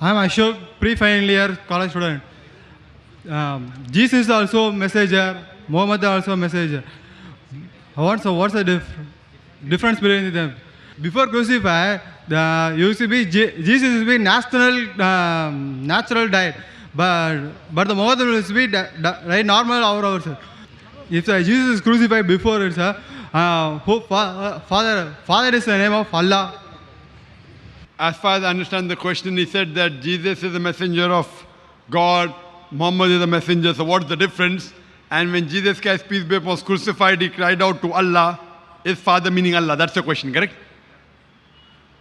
I'm Ashok, pre-final year college student. Jesus is also messenger, Muhammad is also messenger. What's the difference between them? Before crucify, the used to be Jesus used to be natural diet, but the Muhammad used to be right normal hour. If Jesus is crucified before it's Father is the name of Allah. As far as I understand the question, he said that Jesus is the messenger of God, Muhammad is the messenger. So what's the difference? And when Jesus Christ, peace be upon him, was crucified, he cried out to Allah. Is Father meaning Allah? That's the question, correct?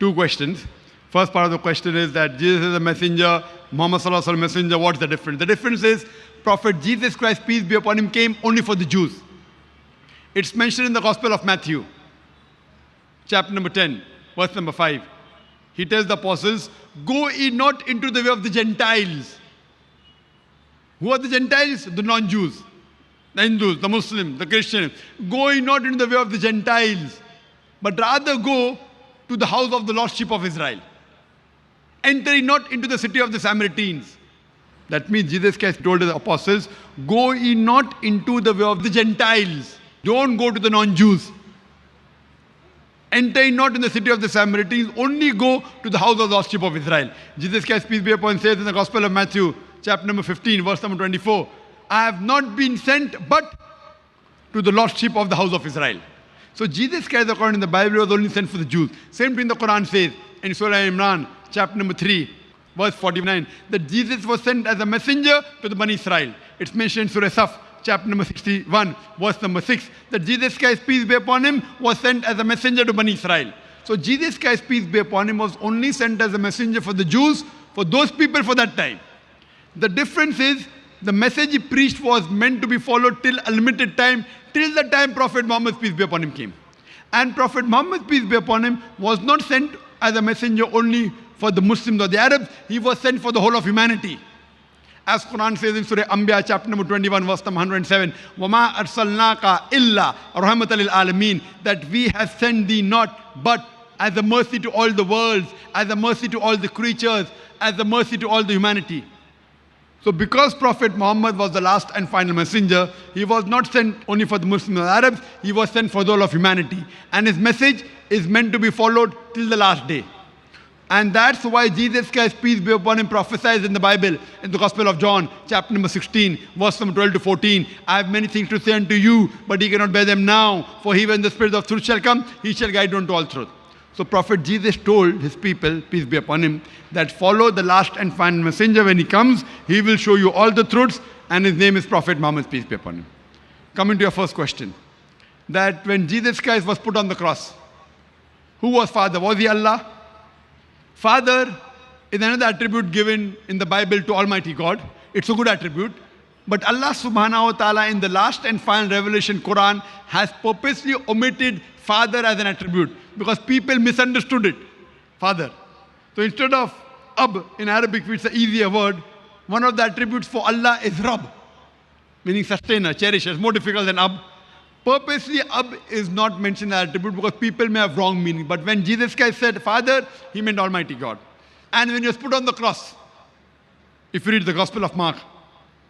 Two questions. First part of the question is that Jesus is a messenger, Muhammad Sallallahu Alaihi Wasallam messenger. What's the difference? The difference is Prophet Jesus Christ, peace be upon him, came only for the Jews. It's mentioned in the Gospel of Matthew, chapter number 10, verse number 5. He tells the apostles, go ye not into the way of the Gentiles. Who are the Gentiles? The non-Jews, the Hindus, the Muslims, the Christians. Go ye not into the way of the Gentiles, but rather go to the house of the lost sheep of Israel. Enter ye not into the city of the Samaritans. That means Jesus Christ told the apostles, go ye not into the way of the Gentiles. Don't go to the non-Jews. Enter not in the city of the Samaritans, only go to the house of the lost sheep of Israel. Jesus Christ, peace be upon him, says in the Gospel of Matthew, chapter number 15, verse number 24, I have not been sent but to the lost sheep of the house of Israel. So Jesus Christ, according to the Bible, was only sent for the Jews. Same thing the Quran says in Surah Imran, chapter number 3, verse 49, that Jesus was sent as a messenger to the Bani Israel. It's mentioned in Surah Saf, chapter number 61, verse number 6, that Jesus Christ, peace be upon him, was sent as a messenger to Bani Israel. So Jesus Christ, peace be upon him, was only sent as a messenger for the Jews, for those people for that time. The difference is, the message he preached was meant to be followed till a limited time, till the time Prophet Muhammad, peace be upon him, came. And Prophet Muhammad, peace be upon him, was not sent as a messenger only for the Muslims or the Arabs, he was sent for the whole of humanity. As Quran says in Surah Anbiya, chapter number 21, verse number 107, وَمَا أَرْسَلْنَاكَ إِلَّا رَحْمَةً لِلْعَالَمِينَ, that we have sent thee not but as a mercy to all the worlds, as a mercy to all the creatures, as a mercy to all the humanity. So because Prophet Muhammad was the last and final messenger, he was not sent only for the Muslims and Arabs, he was sent for the whole of humanity. And his message is meant to be followed till the last day. And that's why Jesus Christ, peace be upon him, prophesies in the Bible, in the Gospel of John, chapter number 16, verse number 12 to 14. I have many things to say unto you, but ye cannot bear them now. For he, when the Spirit of truth shall come, he shall guide you unto all truth. So Prophet Jesus told his people, peace be upon him, that follow the last and final messenger. When he comes, he will show you all the truths, and his name is Prophet Muhammad, peace be upon him. Coming to your first question, that when Jesus Christ was put on the cross, who was Father? Was he Allah? Father is another attribute given in the Bible to Almighty God. It's a good attribute. But Allah subhanahu wa ta'ala in the last and final revelation Quran has purposely omitted Father as an attribute because people misunderstood it. Father. So instead of Ab in Arabic, which is an easier word, one of the attributes for Allah is Rabb, meaning sustainer, cherisher. It's more difficult than Ab. Purposely, Ab is not mentioned as attribute because people may have wrong meaning. But when Jesus Christ said Father, he meant Almighty God. And when he was put on the cross, if you read the Gospel of Mark,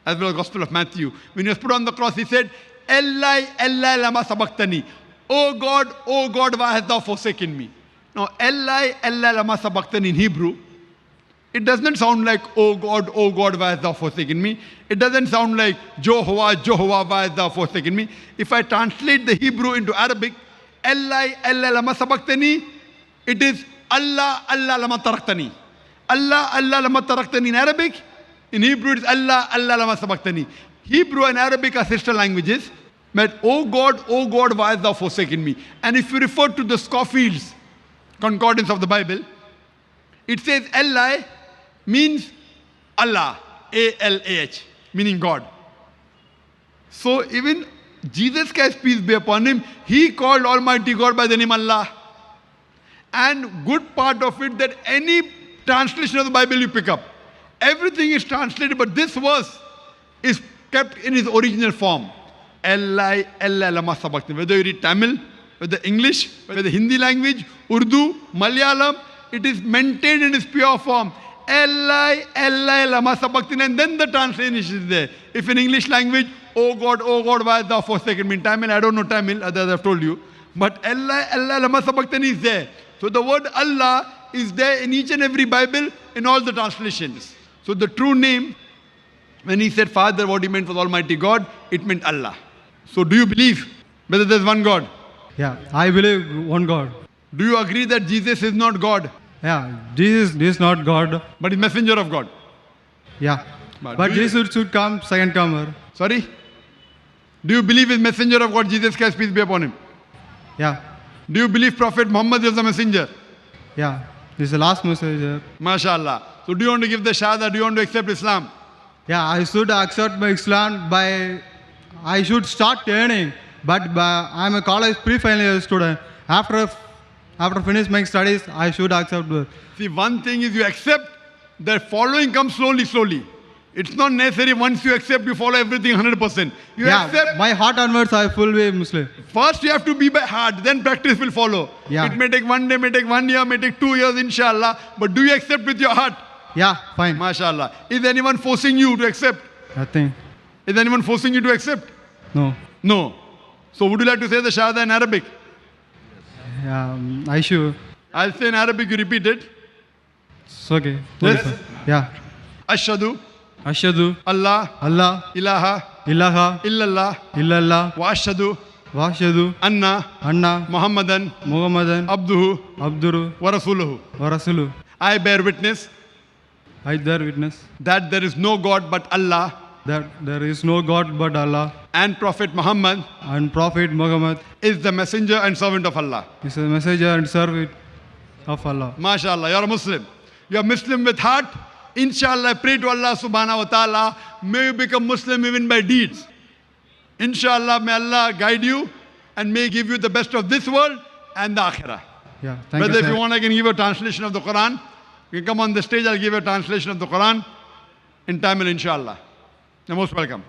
as well as the Gospel of Matthew, when he was put on the cross, he said, Eli, Eli, lama sabachthani. Oh God, why hast thou forsaken me? Now, Eli, Eli, lama sabachthani in Hebrew, it doesn't sound like, oh God, why hast thou forsaken me? It doesn't sound like, Jehovah, Jehovah, why hast thou forsaken me? If I translate the Hebrew into Arabic, Allah, Allah, lama sabaqtani, it is Allah, Allah, lama taraktani. Allah, Allah, lama taraktani in Arabic. In Hebrew, it is Allah, Allah, lama sabaqtani. Hebrew and Arabic are sister languages. But, oh God, why hast thou forsaken me? And if you refer to the Scofield's concordance of the Bible, it says Allah means Allah, A-L-A-H, meaning God. So even Jesus Christ, peace be upon him, he called Almighty God by the name Allah. And good part of it that any translation of the Bible you pick up, everything is translated, but this verse is kept in its original form. Allah, Allah, lama sabaqtani. Whether you read Tamil, whether English, whether Hindi language, Urdu, Malayalam, it is maintained in its pure form. Eli, Eli, lama sabachthani, and then the translation is there. If in English language, oh God, why hast thou forsaken me? In Tamil, I don't know Tamil, others have told you. But Eli, Eli, lama sabachthani is there. So the word Allah is there in each and every Bible, in all the translations. So the true name, when he said Father, what he meant was Almighty God, it meant Allah. So do you believe whether there's one God? Yeah, I believe one God. Do you agree that Jesus is not God, Yeah, Jesus is not God. but is messenger of God? Yeah. But But do you- Jesus should come second comer. Sorry? Do you believe is messenger of God, Jesus Christ, peace be upon him? Yeah. Do you believe Prophet Muhammad is the messenger? Yeah. This is the last message. MashaAllah. So do you want to give the Shahada? Do you want to accept Islam? Yeah, I should accept my Islam by, I should start earning. But I'm a college pre-final year student. After finish my studies, I should accept. See, one thing is you accept, the following comes slowly. It's not necessary once you accept, you follow everything 100%. You Yeah, accept, my heart onwards, I fully Muslim. first you have to be by heart, then practice will follow. Yeah. It may take 1 day, may take 1 year, may take 2 years, inshallah. But do you accept with your heart? Yeah, fine. MashaAllah. Is anyone forcing you to accept? Nothing. Is anyone forcing you to accept? No. No. So would you like to say the Shahada in Arabic? Yeah, I should. I'll say in Arabic, you repeat it. It's okay. Yes. Yeah. Ashhadu Ashhadu Allah Allah ilaha ilaha illallah illallah wa ashhadu wa ashhadu anna anna Muhammadan Muhammadan abduhu abduru wa rasuluhu. wa rasulu. I bear witness I bear witness that there is no God but Allah that there is no God but Allah, and Prophet Muhammad and Prophet Muhammad is the messenger and servant of Allah. is a messenger and servant of Allah. MashaAllah, you're a Muslim. You're Muslim with heart. Inshallah, I pray to Allah subhanahu wa ta'ala, may you become Muslim even by deeds. Inshallah, may Allah guide you and may give you the best of this world and the akhirah. Yeah, thank Whether you, if sir. you want, I can give you a translation of the Quran. You can come on the stage, I'll give you a translation of the Quran in Tamil, inshallah. You're most welcome.